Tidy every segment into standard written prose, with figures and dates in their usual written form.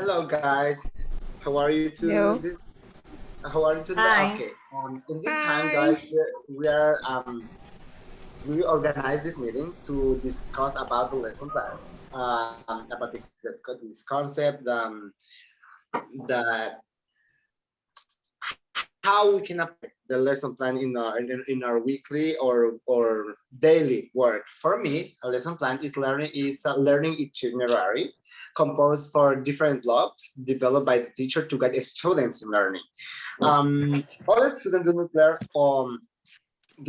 Hello, guys. How are you to Hello. this? How are you today? Hi. Okay. In this time, Hi. guys, we organize this meeting to discuss about the lesson plan, about this concept, that how we can apply the lesson plan in our weekly or daily work. For me, a lesson plan is a learning itinerary composed for different blocks developed by the teacher to guide students in learning. All the students do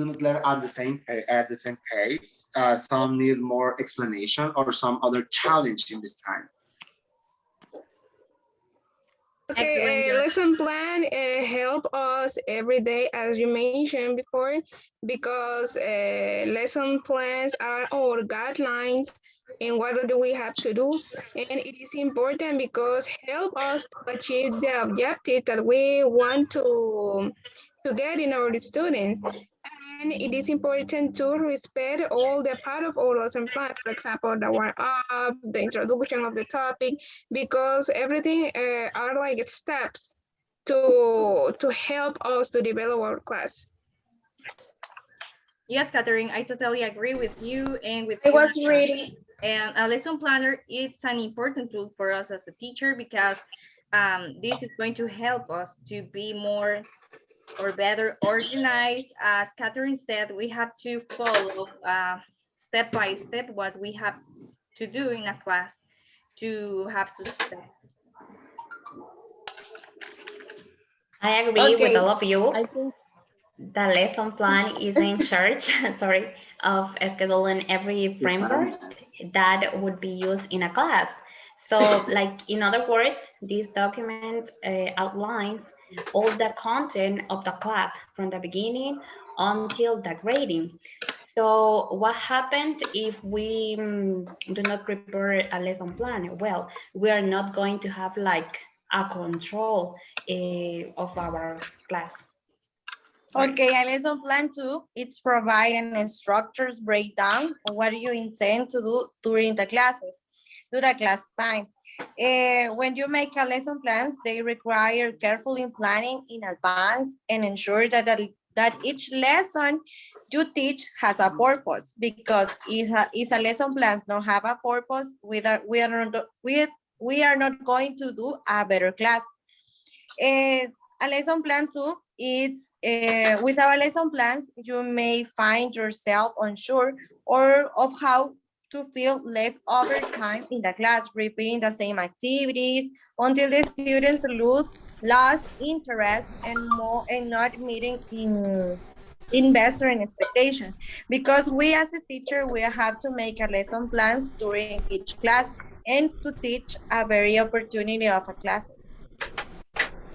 not learn at the same pace. Some need more explanation or some other challenge in this time. Agree. Okay, a lesson plan help us every day, as you mentioned before, because lesson plans are our guidelines and what do we have to do. And it is important because help us to achieve the objective that we want to get in our students. And it is important to respect all the part of our lesson plan, for example, the warm up, the introduction of the topic, because everything are like steps to help us to develop our class. Yes, Catherine, I totally agree with you and with I you, was Alexandra. reading. And a lesson planner, it's an important tool for us as a teacher because this is going to help us to be more or better organized. As Catherine said, we have to follow step by step what we have to do in a class to have success. I agree with Okay, all of you. I think The lesson plan is in charge, sorry, of scheduling every framework that would be used in a class. So, like in other words, this document outlines all the content of the class from the beginning until the grading. So, what happened if we do not prepare a lesson plan? Well, we are not going to have like a control of our class. Sorry. okay, a lesson plan too. It's provide an structures breakdown of what you intend to do during the classes, during the class time. When you make a lesson plans, they require carefully planning in advance and ensure that each lesson you teach has a purpose. Because if a lesson plan don't have a purpose, we are not going to do a better class. Uh, a lesson plan too, it's with our lesson plans, you may find yourself unsure or of how to feel left over time in the class, repeating the same activities until the students lost interest and more and not meeting in investor in expectation. Because we as a teacher, we have to make a lesson plans during each class and to teach a very opportunity of a classes.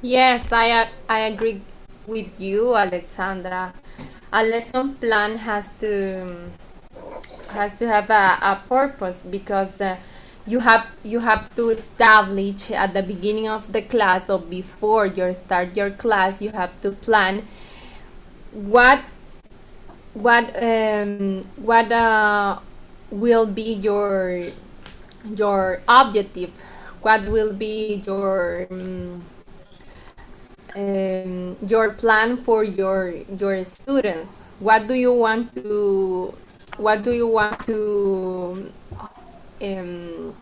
Yes, I agree with you, Alexandra. A lesson plan has to have a purpose because you have to establish at the beginning of the class or before you start your class. You have to plan what what will be your objective, what will be your plan for your students. What do you want to um,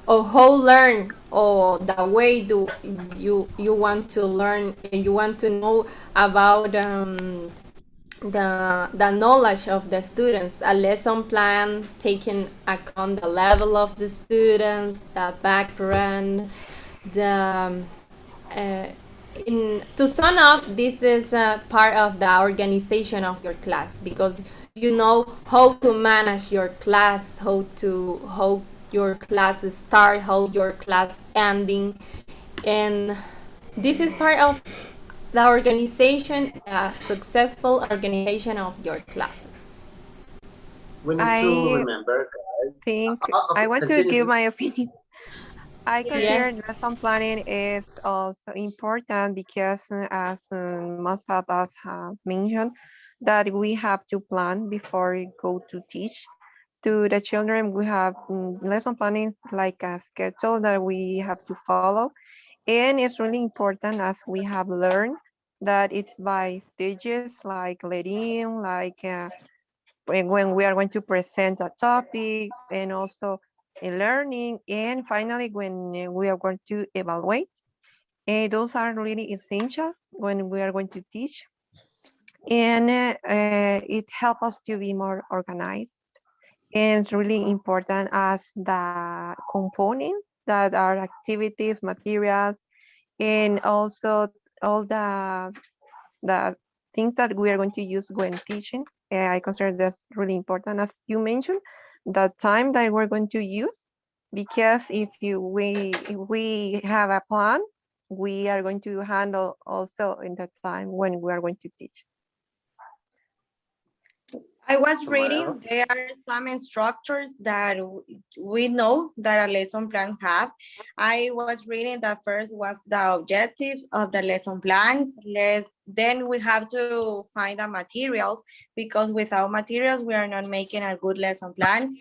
or how learn or the way do you want to learn, you want to know about the knowledge of the students. A lesson plan taking account the level of the students, the background, the uh, in to sum up, this is part of the organization of your class because you know how to manage your class, how your class start, how your class ending, and this is part of the organization, a successful organization of your classes. We need to I remember. think I Okay, want to give continue. my opinion. I Yes. consider Yes. lesson planning is also important because, as most of us have mentioned, that we have to plan before we go to teach. to the children, we have lesson planning like a schedule that we have to follow. And it's really important as we have learned that it's by stages like leading, like when we are going to present a topic and also learning. And finally, when we are going to evaluate, those are really essential when we are going to teach. And it helps us to be more organized. And it's really important as the components that are activities, materials, and also all the things that we are going to use when teaching. I consider that's really important, as you mentioned, the time that we're going to use, because if we have a plan, we are going to handle also in that time when we are going to teach. I was Someone reading, else? there are some structures that we know that a lesson plan have. I was reading that first was the objectives of the lesson plans. Then we have to find the materials, because without materials, we are not making a good lesson plan.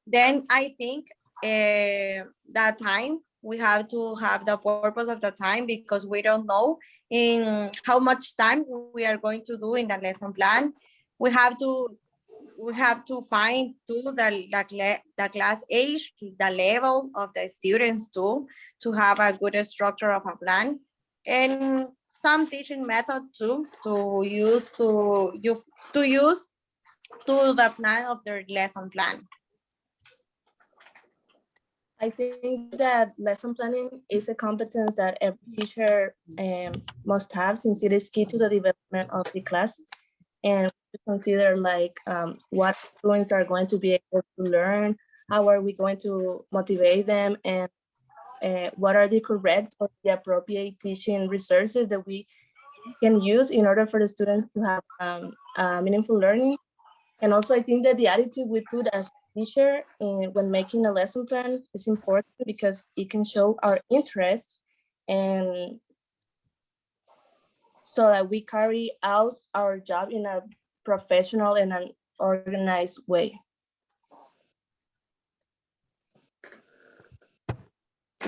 Then I think that time, we have to have the purpose of the time, because we don't know in how much time we are going to do in the lesson plan. We have to find too the class age, the level of the students too, to have a good structure of a plan, and some teaching method too to use to the plan of their lesson plan. I think that lesson planning is a competence that every teacher must have, since it is key to the development of the class. And we consider like what students are going to be able to learn, how are we going to motivate them, and what are the correct or the appropriate teaching resources that we can use in order for the students to have meaningful learning. And also, I think that the attitude we put as teacher when making a lesson plan is important, because it can show our interest, and so that we carry out our job in a professional and an organized way.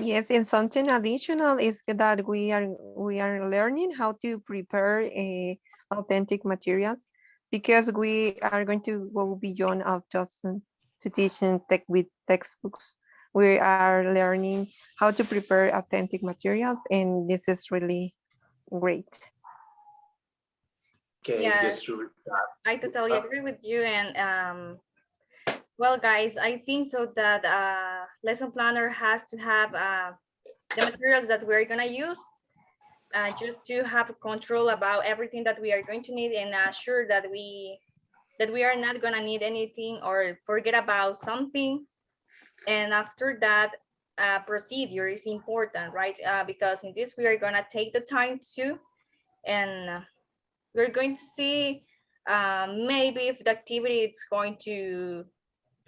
Yes, and something additional is that we are learning how to prepare authentic materials, because we are going to go beyond of just to teaching tech with textbooks. We are learning how to prepare authentic materials, and this is really great. Okay, Yeah, just to recap. I totally agree with you. And well, guys, I think so that lesson planner has to have the materials that we're gonna use, just to have control about everything that we are going to need, and assure that we are not gonna need anything or forget about something. And after that, procedure is important, right? Because in this we are gonna take the time to, and we're going to see maybe if the activity is going to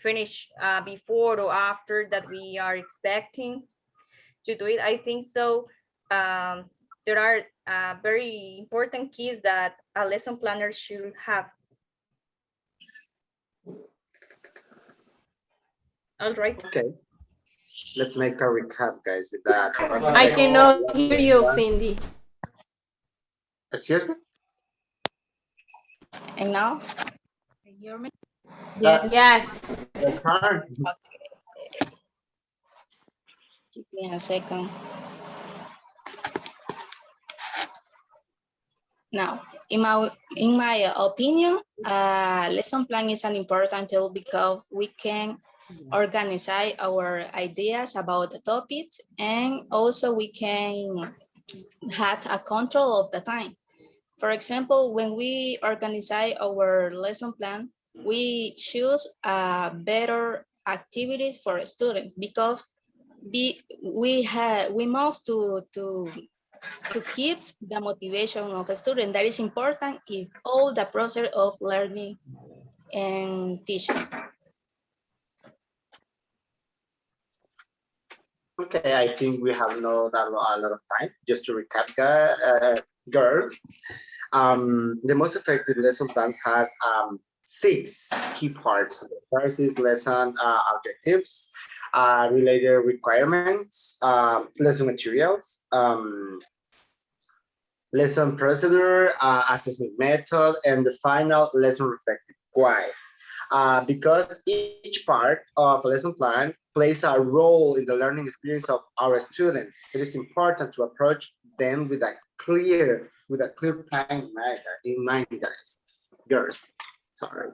finish before or after that we are expecting to do it. I think so. There are very important keys that a lesson planner should have. All right. Okay, let's make a recap, guys, with that. I cannot hear you, Cindy. Excuse me? And now, can you hear me? Yes. Your turn. Give me a second. Now, in my opinion, lesson plan is an important tool because we can organize our ideas about the topics, and also we can have a control of the time. For example, when we organize our lesson plan, we choose better activities for students, because we must to keep the motivation of a student. That is important in all the process of learning and teaching. Okay, I think we have not a lot of time. Just to recap, girls, the most effective lesson plans has 6 key parts. The first is lesson objectives, related requirements, lesson materials, lesson procedure, assessment method, and the final lesson reflective guide. Because each part of a lesson plan plays a role in the learning experience of our students, it is important to approach them with a clear plan in mind, guys. Girls, sorry.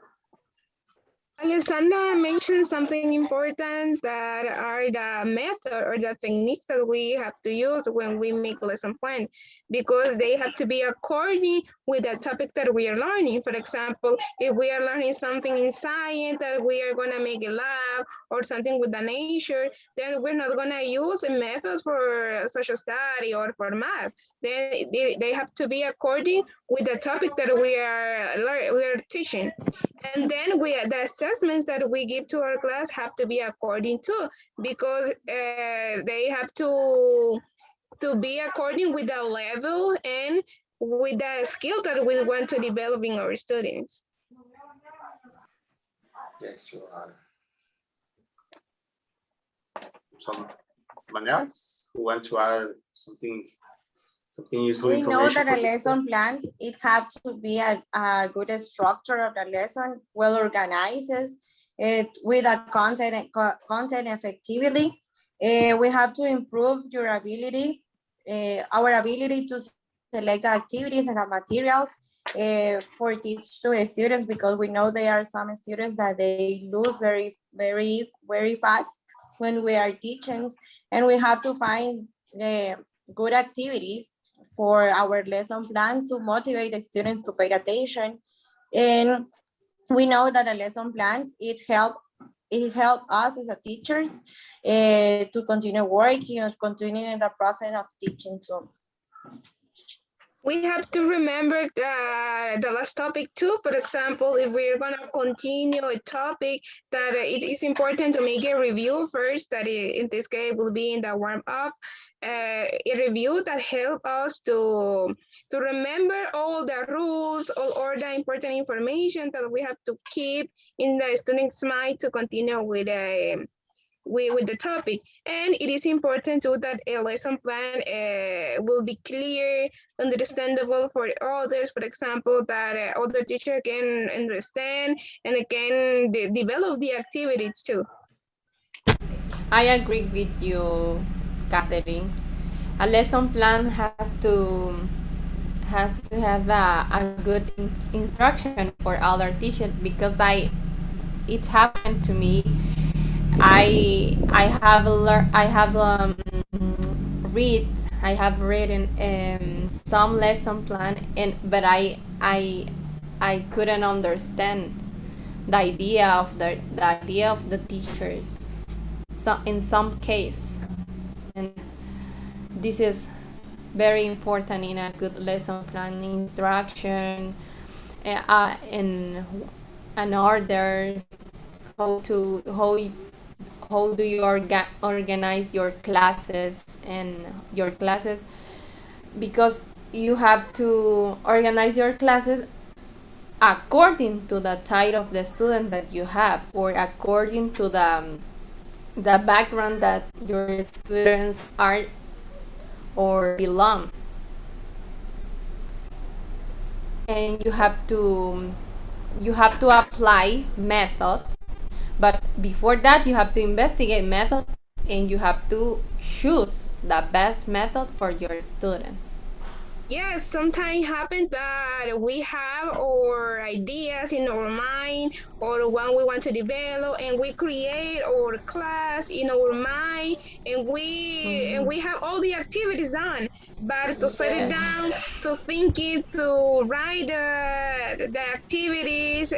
Alessandra mentioned something important that are the method or the techniques that we have to use when we make lesson plan, because they have to be according with the topic that we are learning. For example, if we are learning something in science that we are going to make a lab or something with the nature, then we're not going to use methods for social study or for math. Then they have to be according with the topic that we are teaching. And then the assessments that we give to our class have to be according to, because they have to be according with the level and with the skill that we want to develop in our students. Yes, you are. Someone else who want to add something useful We know information? that a lesson plans, it have to be a good structure of the lesson, well organized, with a content effectively. We have to improve your ability, our ability to select the activities and the materials for teach to the students, because we know there are some students that they lose very fast when we are teaching, and we have to find good activities for our lesson plan to motivate the students to pay attention. And we know that a lesson plan, it help us as a teachers to continue working and continue in the process of teaching too. We have to remember the last topic too. For example, if we're going to continue a topic, that it is important to make a review first, that in this case will be in the warm-up, a review that help us to remember all the rules, all the important information that we have to keep in the student's mind to continue with the topic. And it is important too that a lesson plan will be clear, understandable for others, for example, that other teacher can understand and can develop the activities too. I agree with you, Catherine. A lesson plan has to have a good instruction for other teachers, because it happened to me. I have written some lesson plan, but I couldn't understand the idea of the teachers. So in some case, and this is very important in a good lesson plan instruction, in an order, how do you organize your classes, because you have to organize your classes according to the type of the student that you have, or according to the background that your students are or belong. And you have to apply methods, but before that you have to investigate methods, and you have to choose the best method for your students. Yes, sometimes happens that we have our ideas in our mind or what we want to develop, and we create our class in our mind, and we have all the activities done. But to set it down, to think it, to write the activities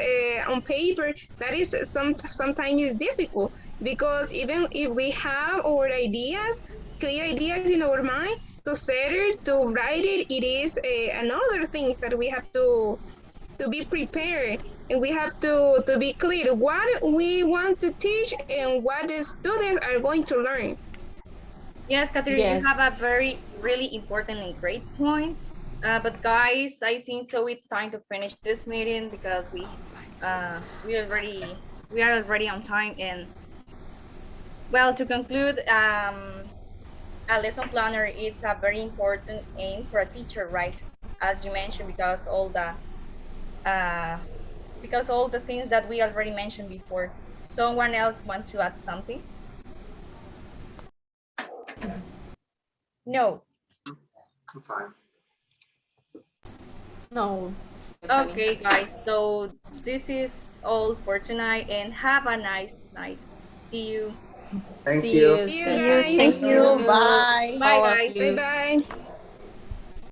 on paper, that is sometimes is difficult, because even if we have our ideas, clear ideas in our mind, to set it, to write it, it is another thing that we have to be prepared, and we have to be clear what we want to teach and what the students are going to learn. Yes, Catherine, Yes. you have a really important and great point. But guys, I think so it's time to finish this meeting, because we we are already on time. And well, to conclude, a lesson planner is a very important aim for a teacher, right? As you mentioned, because all the things that we already mentioned before. Someone else want to add something? No. I'm fine. No, Stephanie. Okay, guys. So this is all for tonight, and have a nice night. See you. Thank See you. you, See you Stephanie. guys. Thank you. Thank Bye. Bye, all of guys. you. Bye bye.